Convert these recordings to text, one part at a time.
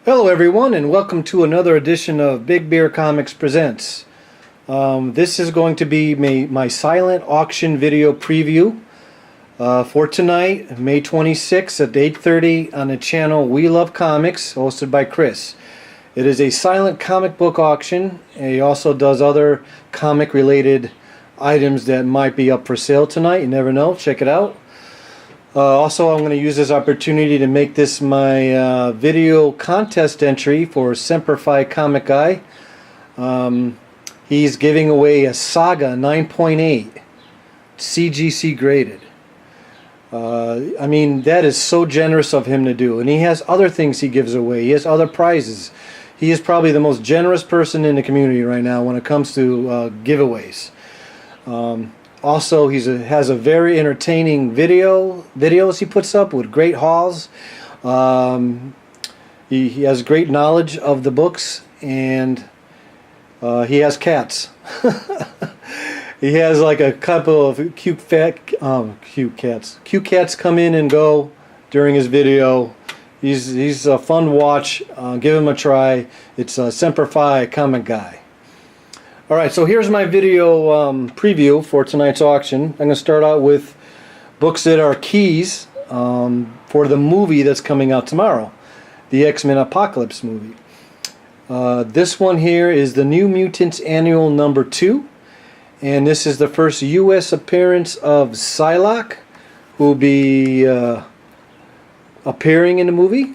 Hello everyone, and welcome to another edition of Big Bear Comics Presents. This is going to be my silent auction video preview for tonight, May 26th at 8:30 on the channel We Love Comics, hosted by Chris. It is a silent comic book auction, and he also does other comic related items that might be up for sale tonight. You never know, check it out. Also, I'm going to use this opportunity to make this my video contest entry for Semper Fi Comic Guy. He's giving away a Saga 9.8 CGC graded. I mean, that is so generous of him to do. And he has other things he gives away. He has other prizes. He is probably the most generous person in the community right now when it comes to giveaways. Also, he has a very entertaining videos he puts up with great hauls. He has great knowledge of the books, and he has cats. He has like a couple of cute cats come in and go during his video. He's a fun to watch. Give him a try. It's Semper Fi Comic Guy. Alright, so here's my video preview for tonight's auction. I'm going to start out with books that are keys for the movie that's coming out tomorrow, the X-Men Apocalypse movie. This one here is the New Mutants Annual number 2, and this is the first U.S. appearance of Psylocke, who will be appearing in the movie.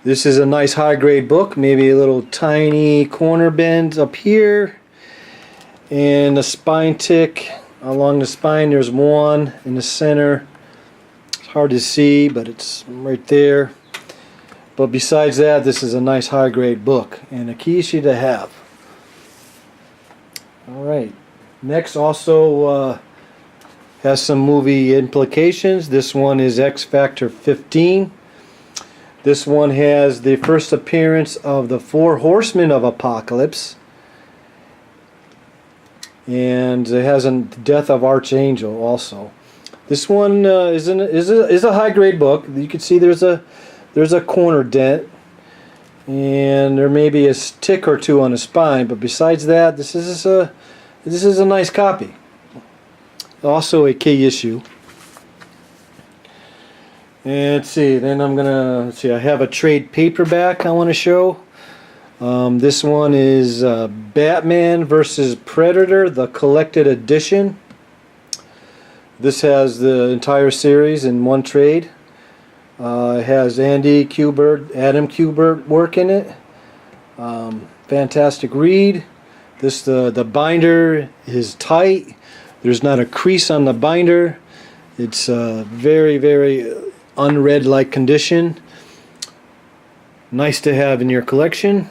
This is a nice high-grade book, maybe a little tiny corner bend up here, and a spine tick along the spine. There's one in the center. It's hard to see, but it's right there. But besides that, this is a nice high-grade book, and a key sheet to have. Alright, next also has some movie implications. This one is X Factor 15. This one has the first appearance of the 4 Horsemen of Apocalypse, and it has a Death of Archangel also. This one is a high grade book. You can see there's a corner dent, and there may be a tick or two on the spine, but besides that, this is a nice copy. Also a key issue. And let's see, then I have a trade paperback I want to show. This one is Batman vs. Predator, the collected edition. This has the entire series in one trade. It has Adam Kubert work in it. Fantastic read. The binder is tight. There's not a crease on the binder. It's very, very unread like condition. Nice to have in your collection.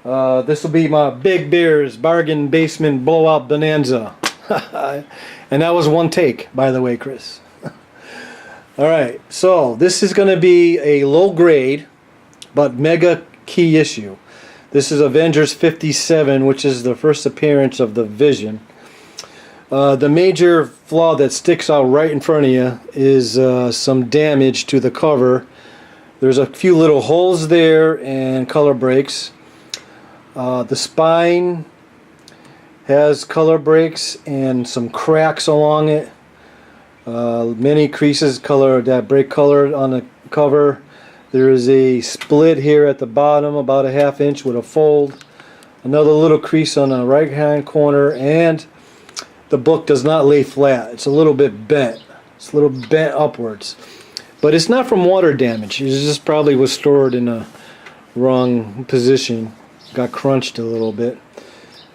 This will be my Big Bear's Bargain Basement Blowout Bonanza. And that was one take, by the way, Chris. Alright, so this is going to be a low grade but mega key issue. This is Avengers 57, which is the first appearance of the Vision. The major flaw that sticks out right in front of you is some damage to the cover. There's a few little holes there and color breaks. The spine has color breaks and some cracks along it. Many creases that break color on the cover. There is a split here at the bottom, about a ½ inch with a fold. Another little crease on the right hand corner, and the book does not lay flat. It's a little bit bent. It's a little bent upwards. But it's not from water damage. It just probably was stored in a wrong position. Got crunched a little bit.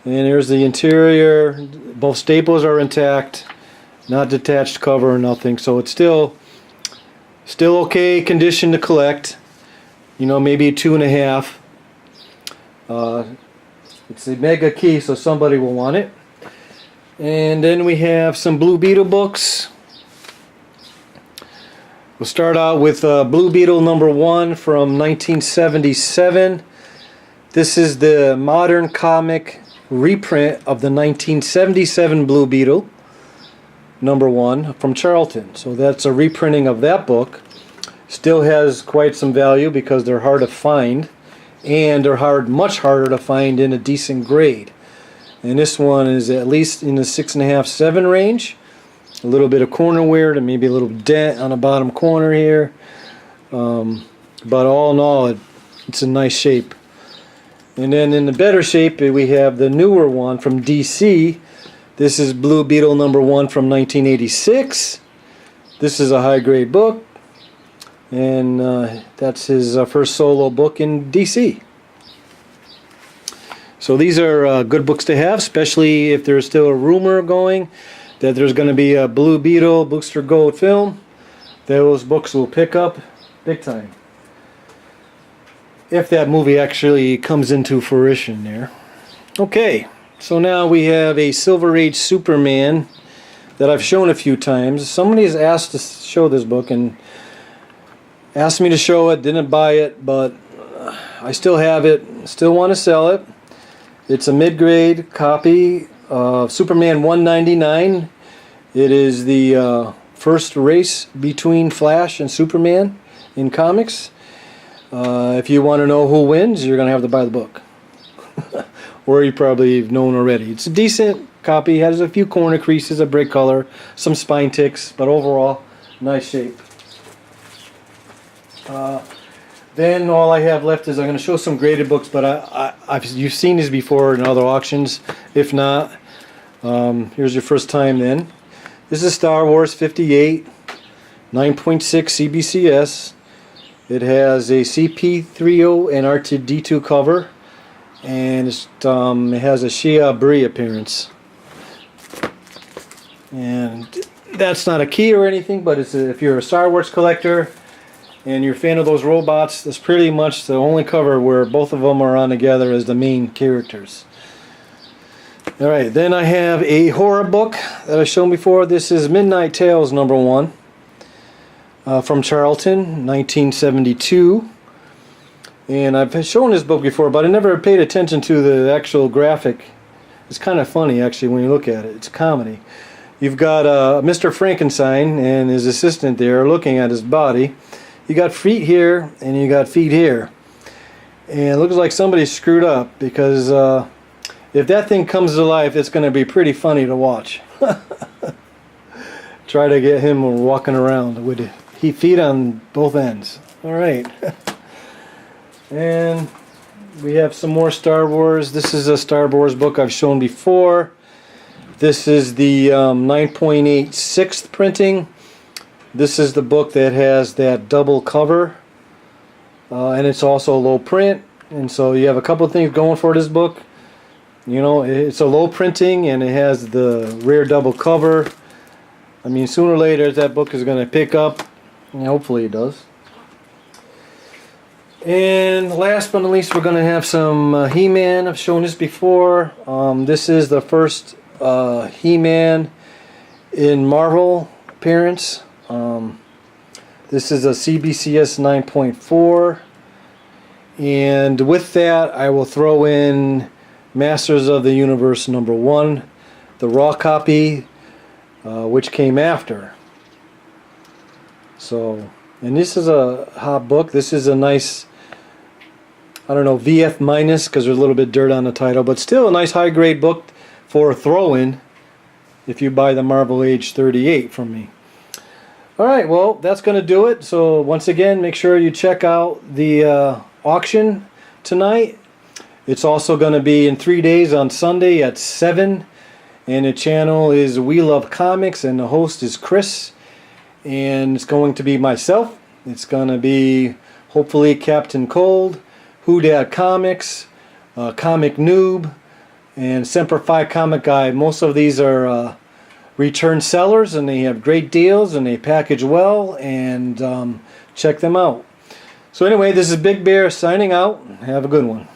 And there's the interior. Both staples are intact. Not detached cover or nothing. So it's still okay condition to collect. You know, maybe a 2.5. It's a mega key, so somebody will want it. And then we have some Blue Beetle books. We'll start out with Blue Beetle number 1 from 1977. This is the modern comic reprint of the 1977 Blue Beetle number 1 from Charlton. So that's a reprinting of that book. Still has quite some value because they're hard to find, and they're much harder to find in a decent grade. And this one is at least in the 6.5, 7 range. A little bit of corner wear and maybe a little dent on the bottom corner here. But all in all, it's a nice shape. And then in the better shape, we have the newer one from DC. This is Blue Beetle #1 from 1986. This is a high-grade book, and that's his first solo book in DC. So these are good books to have, especially if there's still a rumor going that there's going to be a Blue Beetle Booster Gold film. Those books will pick up big time, if that movie actually comes into fruition there. Okay, so now we have a Silver Age Superman that I've shown a few times. Somebody has asked to show this book and asked me to show it, didn't buy it, but I still have it, still want to sell it. It's a mid-grade copy of Superman 199. It is the first race between Flash and Superman in comics. If you want to know who wins, you're going to have to buy the book. Or you probably have known already. It's a decent copy. Has a few corner creases, a brick color, some spine ticks, but overall, nice shape. Then all I have left is I'm going to show some graded books, but you've seen these before in other auctions. If not, here's your first time then. This is Star Wars 58, 9.6 CBCS. It has a CP30 and R2D2 cover, and it has a Shia Brie appearance. And that's not a key or anything, but if you're a Star Wars collector and you're a fan of those robots, that's pretty much the only cover where both of them are on together as the main characters. Alright, then I have a horror book that I've shown before. This is Midnight Tales #1. From Charlton, 1972. And I've shown this book before, but I never paid attention to the actual graphic. It's kind of funny, actually, when you look at it. It's a comedy. You've got Mr. Frankenstein and his assistant there looking at his body. You got feet here, and you got feet here. And it looks like somebody screwed up, because if that thing comes to life, it's going to be pretty funny to watch. Try to get him walking around with feet on both ends. Alright. And we have some more Star Wars. This is a Star Wars book I've shown before. This is the 9.8 6th printing. This is the book that has that double cover. And it's also low print. And so you have a couple of things going for this book. You know, it's a low printing and it has the rare double cover. I mean, sooner or later that book is going to pick up. And hopefully it does. And last but not least, we're going to have some He-Man. I've shown this before. This is the first He-Man in Marvel appearance. This is a CBCS 9.4. And with that, I will throw in Masters of the Universe #1, the raw copy, which came after. So, and this is a hot book. This is a nice, I don't know, VF minus, because there's a little bit dirt on the title, but still a nice high grade book for a throw-in if you buy the Marvel Age 38 from me. Alright, well, that's going to do it. So once again, make sure you check out the auction tonight. It's also going to be in 3 days on Sunday at 7. And the channel is We Love Comics, and the host is Chris. And it's going to be myself. It's going to be hopefully Captain Cold, Who Dat Comics, Comic Noob, and Semper Fi Comic Guy. Most of these are return sellers, and they have great deals, and they package well, and check them out. So anyway, this is Big Bear signing out. Have a good one.